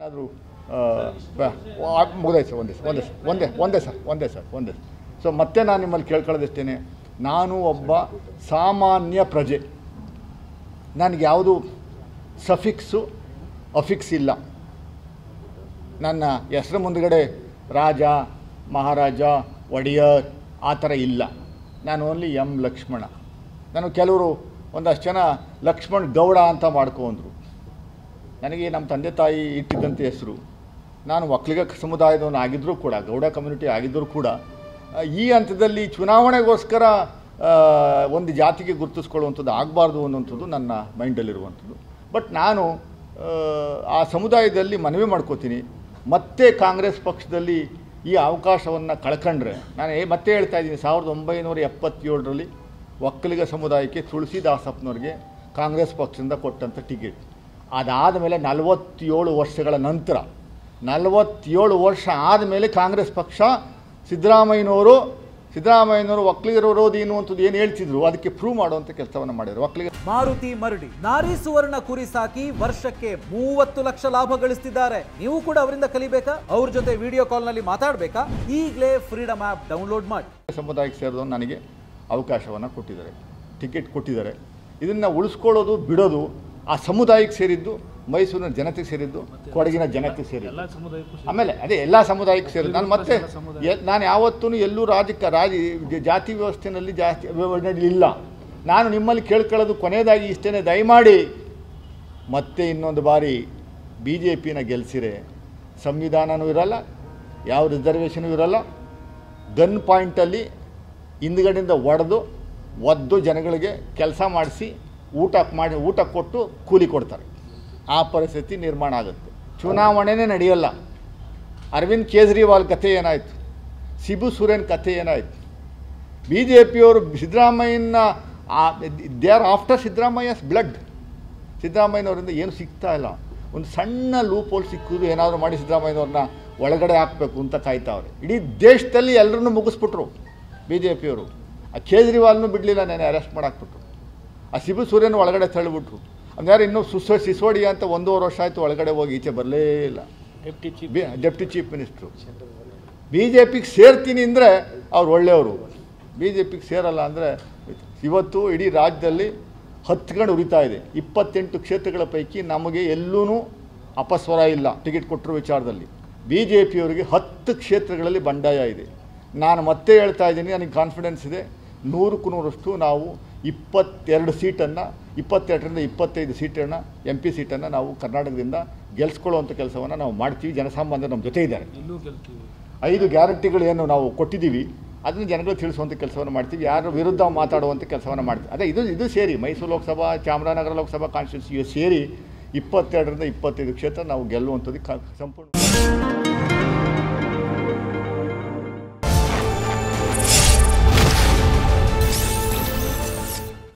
ಏನಾದರೂ ಮುಗಿದಾಯ್ತು ಒಂದೇ sir. So ಮತ್ತೆ ನಾನು ನಿಮ್ಮಲ್ಲಿ ಕೇಳ್ಕೊಳ್ಳೋದಿಷ್ಟೇ, ನಾನು ಒಬ್ಬ ಸಾಮಾನ್ಯ ಪ್ರಜೆ. ನನಗೆ ಯಾವುದು ಸಫಿಕ್ಸು ಅಫಿಕ್ಸ್ ಇಲ್ಲ. ನನ್ನ ಹೆಸರು ಮುಂದುಗಡೆ ರಾಜ, ಮಹಾರಾಜ, ಒಡೆಯರ್ ಆ ಥರ ಇಲ್ಲ. ನಾನು ಓನ್ಲಿ ಎಂ ಲಕ್ಷ್ಮಣ. ನಾನು ಕೆಲವರು ಒಂದಷ್ಟು ಜನ ಲಕ್ಷ್ಮಣ್ ಗೌಡ ಅಂತ ಮಾಡ್ಕೊಂಡ್ರು. ನನಗೆ ನಮ್ಮ ತಂದೆ ತಾಯಿ ಇಟ್ಟಿದ್ದಂಥ ಹೆಸರು. ನಾನು ಒಕ್ಕಲಿಗ ಸಮುದಾಯದವನು ಆಗಿದ್ದರೂ ಕೂಡ, ಗೌಡ ಕಮ್ಯುನಿಟಿ ಆಗಿದ್ದರೂ ಕೂಡ, ಈ ಹಂತದಲ್ಲಿ ಚುನಾವಣೆಗೋಸ್ಕರ ಒಂದು ಜಾತಿಗೆ ಗುರುತಿಸ್ಕೊಳ್ಳುವಂಥದ್ದು ಆಗಬಾರ್ದು ಅನ್ನುವಂಥದ್ದು ನನ್ನ ಮೈಂಡಲ್ಲಿರುವಂಥದ್ದು. ಬಟ್ ನಾನು ಆ ಸಮುದಾಯದಲ್ಲಿ ಮನವಿ ಮಾಡ್ಕೋತೀನಿ, ಮತ್ತೆ ಕಾಂಗ್ರೆಸ್ ಪಕ್ಷದಲ್ಲಿ ಈ ಅವಕಾಶವನ್ನು ಕಳ್ಕೊಂಡ್ರೆ, ನಾನು ಮತ್ತೆ ಹೇಳ್ತಾ ಇದ್ದೀನಿ, 1977ರಲ್ಲಿ ಒಕ್ಕಲಿಗ ಸಮುದಾಯಕ್ಕೆ ತುಳಸಿದಾಸಪ್ಪನವ್ರಿಗೆ ಕಾಂಗ್ರೆಸ್ ಪಕ್ಷದಿಂದ ಕೊಟ್ಟಂಥ ಟಿಕೆಟ್. ಅದಾದ ಮೇಲೆ 47 ವರ್ಷಗಳ ನಂತರ, 47 ವರ್ಷ ಆದಮೇಲೆ ಕಾಂಗ್ರೆಸ್ ಪಕ್ಷ ಸಿದ್ದರಾಮಯ್ಯನವರು ಒಕ್ಕಲಿಗರ ವಿರೋಧಿ ಅನ್ನುವಂಥದ್ದು ಏನು ಹೇಳ್ತಿದ್ರು ಅದಕ್ಕೆ ಪ್ರೂವ್ ಮಾಡುವಂಥ ಕೆಲಸವನ್ನು ಮಾಡಿದರು. ಒಕ್ಕಲಿಗ ಮಾರುತಿ ಮರಡಿ ನಾರಿ ಸುವರ್ಣ ಕುರಿ ಸಾಕಿ ವರ್ಷಕ್ಕೆ 30 ಲಕ್ಷ ಲಾಭ ಗಳಿಸ್ತಿದ್ದಾರೆ. ನೀವು ಕೂಡ ಅವರಿಂದ ಕಲಿಬೇಕಾ? ಅವ್ರ ಜೊತೆ ವಿಡಿಯೋ ಕಾಲ್ನಲ್ಲಿ ಮಾತಾಡಬೇಕಾ? ಈಗಲೇ ಫ್ರೀಡಮ್ ಆ್ಯಪ್ ಡೌನ್ಲೋಡ್ ಮಾಡಿ. ಸಮುದಾಯಕ್ಕೆ ಸೇರಿದವರು ನನಗೆ ಅವಕಾಶವನ್ನು ಕೊಟ್ಟಿದ್ದಾರೆ, ಟಿಕೆಟ್ ಕೊಟ್ಟಿದ್ದಾರೆ. ಇದನ್ನು ಉಳಿಸ್ಕೊಳ್ಳೋದು ಬಿಡೋದು ಆ ಸಮುದಾಯಕ್ಕೆ ಸೇರಿದ್ದು, ಮೈಸೂರಿನ ಜನತೆಗೆ ಸೇರಿದ್ದು, ಕೊಡಗಿನ ಜನತೆಗೆ ಸೇರಿದ್ದು, ಆಮೇಲೆ ಅದೇ ಎಲ್ಲ ಸಮುದಾಯಕ್ಕೆ ಸೇರಿದ್ದು. ನಾನು ಮತ್ತೆ ನಾನು ಯಾವತ್ತೂ ಎಲ್ಲೂ ಜಾತಿ ವ್ಯವಸ್ಥೆಯಲ್ಲಿ ಇಲ್ಲ. ನಾನು ನಿಮ್ಮಲ್ಲಿ ಕೇಳ್ಕೊಳ್ಳೋದು ಕೊನೆಯದಾಗಿ ಇಷ್ಟೇ, ದಯಮಾಡಿ ಮತ್ತೆ ಇನ್ನೊಂದು ಬಾರಿ BJPನ ಗೆಲ್ಲಿಸಿರೆ ಸಂವಿಧಾನವೂ ಇರಲ್ಲ, ಯಾವ ರಿಸರ್ವೇಷನೂ ಇರಲ್ಲ. ಗನ್ ಪಾಯಿಂಟಲ್ಲಿ ಹಿಂದ್ಗಡೆಯಿಂದ ಒದ್ದು ಜನಗಳಿಗೆ ಕೆಲಸ ಮಾಡಿಸಿ ಊಟ ಕೊಟ್ಟು ಕೂಲಿ ಕೊಡ್ತಾರೆ. ಆ ಪರಿಸ್ಥಿತಿ ನಿರ್ಮಾಣ ಆಗುತ್ತೆ. ಚುನಾವಣೆನೇ ನಡೆಯಲ್ಲ. ಅರವಿಂದ್ ಕೇಜ್ರಿವಾಲ್ ಕಥೆ ಏನಾಯಿತು? ಶಿಬು ಸೊರೇನ್ ಕಥೆ ಏನಾಯಿತು? BJPಯವರು ಸಿದ್ದರಾಮಯ್ಯನ ದೇ ಆರ್ ಆಫ್ಟರ್ ಸಿದ್ದರಾಮಯ್ಯಸ್ ಬ್ಲಡ್. ಸಿದ್ದರಾಮಯ್ಯನವರಿಂದ ಏನು ಸಿಗ್ತಾ ಇಲ್ಲ. ಒಂದು ಸಣ್ಣ ಲೂಪ್ ಹೋಲ್ ಸಿಕ್ಕಿದ್ರು ಏನಾದರೂ ಮಾಡಿ ಸಿದ್ದರಾಮಯ್ಯನವ್ರನ್ನ ಒಳಗಡೆ ಹಾಕಬೇಕು ಅಂತ ಕಾಯ್ತಾವ್ರೆ. ಇಡೀ ದೇಶದಲ್ಲಿ ಎಲ್ಲರನ್ನೂ ಮುಗಿಸ್ಬಿಟ್ರು BJPಯವರು. ಆ ಕೇಜ್ರಿವಾಲ್ನೂ ಬಿಡಲಿಲ್ಲ, ನೆನೆ ಅರೆಸ್ಟ್ ಮಾಡಾಕ್ಬಿಟ್ರು. ಆ ಶಿಬು ಸೊರೇನ್ ಒಳಗಡೆ ತಳ್ಳಿಬಿಟ್ರು. ಅಂದರೆ ಇನ್ನೂ ಸಿಸೋಡಿಯಾ ಅಂತ 1.5 ವರ್ಷ ಆಯಿತು ಒಳಗಡೆ ಹೋಗಿ ಈಚೆ ಬರಲೇ ಇಲ್ಲ. Deputy chief minister. BJPಗೆ ಸೇರ್ತೀನಿ ಅಂದರೆ ಅವ್ರು ಒಳ್ಳೆಯವರು, BJPಗೆ ಸೇರಲ್ಲ ಅಂದರೆ ಇವತ್ತು ಇಡೀ ರಾಜ್ಯದಲ್ಲಿ ಹತ್ಕೊಂಡು ಉರಿತಾ ಇದೆ. 28 ಕ್ಷೇತ್ರಗಳ ಪೈಕಿ ನಮಗೆ ಎಲ್ಲೂ ಅಪಸ್ವರ ಇಲ್ಲ ಟಿಕೆಟ್ ಕೊಟ್ಟರು ವಿಚಾರದಲ್ಲಿ. BJPಯವರಿಗೆ 10 ಕ್ಷೇತ್ರಗಳಲ್ಲಿ ಬಂಡಾಯ ಇದೆ. ನಾನು ಮತ್ತೆ ಹೇಳ್ತಾ ಇದ್ದೀನಿ, ನನಗೆ ಕಾನ್ಫಿಡೆನ್ಸ್ ಇದೆ, 100ಕ್ಕೆ 100ರಷ್ಟು ನಾವು 22 ಸೀಟನ್ನು, 22ರಿಂದ 25 ಸೀಟನ್ನು, MP ಸೀಟನ್ನು ನಾವು ಕರ್ನಾಟಕದಿಂದ ಗೆಲ್ಸ್ಕೊಳ್ಳುವಂಥ ಕೆಲಸವನ್ನು ನಾವು ಮಾಡ್ತೀವಿ. ಜನಸಾಮಾನ್ಯರು ನಮ್ಮ ಜೊತೆ ಇದ್ದಾರೆ. 5 ಗ್ಯಾರಂಟಿಗಳು ಏನು ನಾವು ಕೊಟ್ಟಿದ್ದೀವಿ ಅದನ್ನು ಜನಗಳು ತಿಳಿಸುವಂಥ ಕೆಲಸವನ್ನು ಮಾಡ್ತೀವಿ. ಯಾರು ವಿರುದ್ಧ ಮಾತಾಡುವಂಥ ಕೆಲಸವನ್ನು ಮಾಡ್ತೀವಿ. ಅದೇ ಇದು ಸೇರಿ ಮೈಸೂರು ಲೋಕಸಭಾ, ಚಾಮರಾಜನಗರ ಲೋಕಸಭಾ ಕಾನ್ಸ್ಟಿಟ್ಯೂನ್ಸಿ ಸೇರಿ 22ರಿಂದ 25 ಕ್ಷೇತ್ರ ನಾವು ಗೆಲ್ಲುವಂಥದ್ದು ಸಂಪೂರ್ಣ